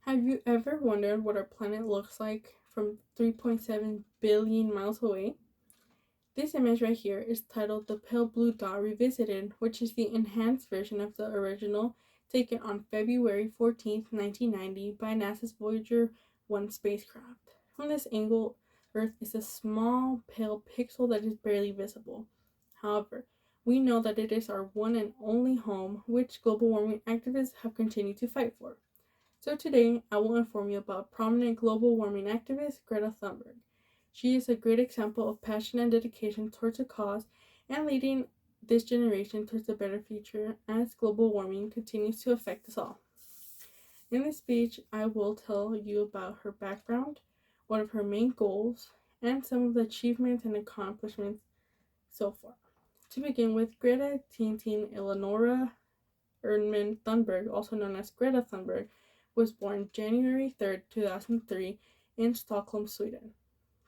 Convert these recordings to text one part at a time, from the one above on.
Have you ever wondered what our planet looks like from 3.7 billion miles away? This image right here is titled The Pale Blue Dot Revisited, which is the enhanced version of the original taken on February 14th, 1990 by NASA's Voyager 1 spacecraft. From this angle, Earth is a small, pale pixel that is barely visible. However, we know that it is our one and only home, which global warming activists have continued to fight for. So today, I will inform you about prominent global warming activist Greta Thunberg. She is a great example of passion and dedication towards a cause and leading this generation towards a better future as global warming continues to affect us all. In this speech, I will tell you about her background, one of her main goals, and some of the achievements and accomplishments so far. To begin with, Greta Tintin Eleonora Erdmann Thunberg, also known as Greta Thunberg, was born January 3rd, 2003 in Stockholm, Sweden.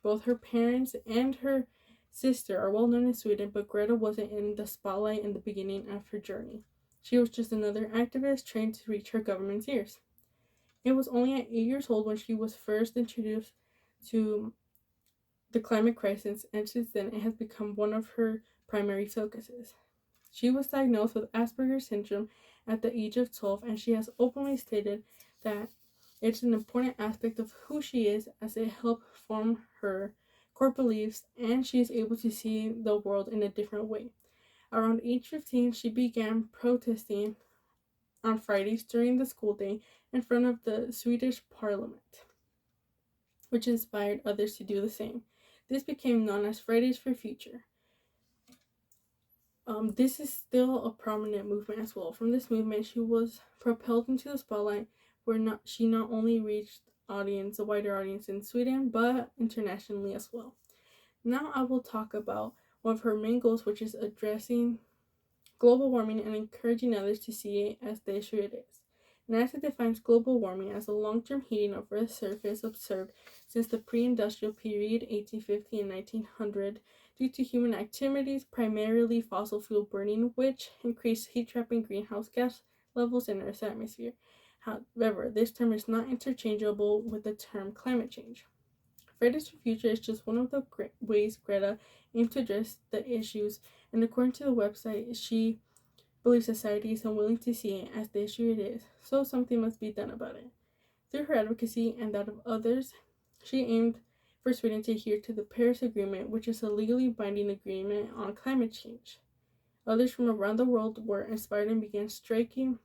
Both her parents and her sister are well known in Sweden, but Greta wasn't in the spotlight in the beginning of her journey. She was just another activist trying to reach her government's ears. It was only at 8 years old when she was first introduced to the climate crisis, and since then it has become one of her primary focuses. She was diagnosed with Asperger's syndrome at the age of 12, and she has openly stated that it's an important aspect of who she is as it helps form her core beliefs, and she is able to see the world in a different way. Around age 15, she began protesting on Fridays during the school day in front of the Swedish parliament, which inspired others to do the same. This became known as Fridays for Future. This is still a prominent movement as well. From this movement, she was propelled into the spotlight, where she not only reached a wider audience in Sweden, but internationally as well. Now I will talk about one of her main goals, which is addressing global warming and encouraging others to see it as the issue it is. NASA defines global warming as a long-term heating of Earth's surface observed since the pre-industrial period 1850 and 1900 due to human activities, primarily fossil fuel burning, which increased heat-trapping greenhouse gas levels in Earth's atmosphere. However, this term is not interchangeable with the term climate change. Fridays for Future is just one of the ways Greta aims to address the issues, and according to the website, she believes society is unwilling to see it as the issue it is, so something must be done about it. Through her advocacy and that of others, she aimed for Sweden to adhere to the Paris Agreement, which is a legally binding agreement on climate change. Others from around the world were inspired and began striking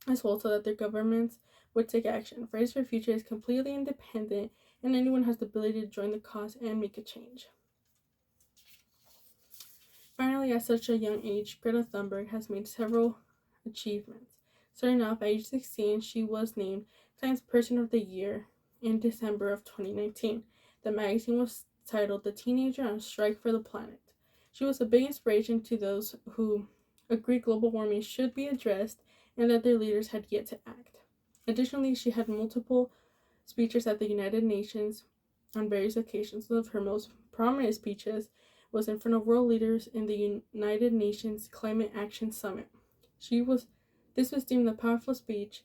as well so that their governments would take action. Fridays for Future is completely independent, and anyone has the ability to join the cause and make a change. Finally, at such a young age, Greta Thunberg has made several achievements. Starting off at age 16, she was named Times Person of the Year in December of 2019. The magazine was titled The Teenager on Strike for the Planet. She was a big inspiration to those who agreed global warming should be addressed and that their leaders had yet to act. Additionally, she had multiple speeches at the United Nations on various occasions. One of her most prominent speeches was in front of world leaders in the United Nations Climate Action Summit. This was deemed a powerful speech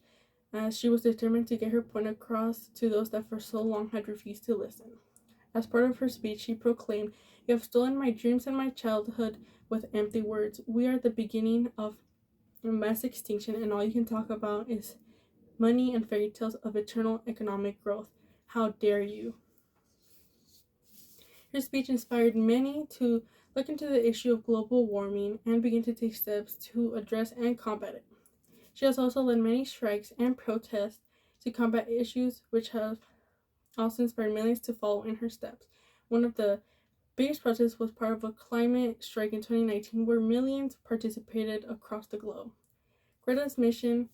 as she was determined to get her point across to those that for so long had refused to listen. As part of her speech, she proclaimed, "You have stolen my dreams and my childhood with empty words. We are the beginning of mass extinction, and all you can talk about is money and fairy tales of eternal economic growth. How dare you?" Her speech inspired many to look into the issue of global warming and begin to take steps to address and combat it. She has also led many strikes and protests to combat issues, which have also inspired millions to follow in her steps. One of the biggest protests was part of a climate strike in 2019 where millions participated across the globe. Greta's mission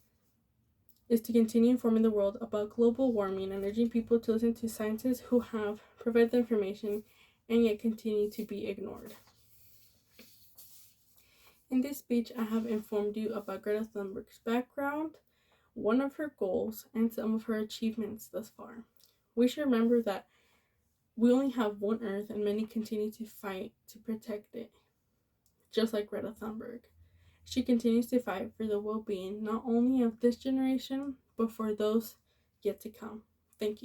is to continue informing the world about global warming and urging people to listen to scientists who have provided the information and yet continue to be ignored. In this speech, I have informed you about Greta Thunberg's background, one of her goals, and some of her achievements thus far. We should remember that we only have one Earth and many continue to fight to protect it, just like Greta Thunberg. She continues to fight for the well-being not only of this generation, but for those yet to come. Thank you.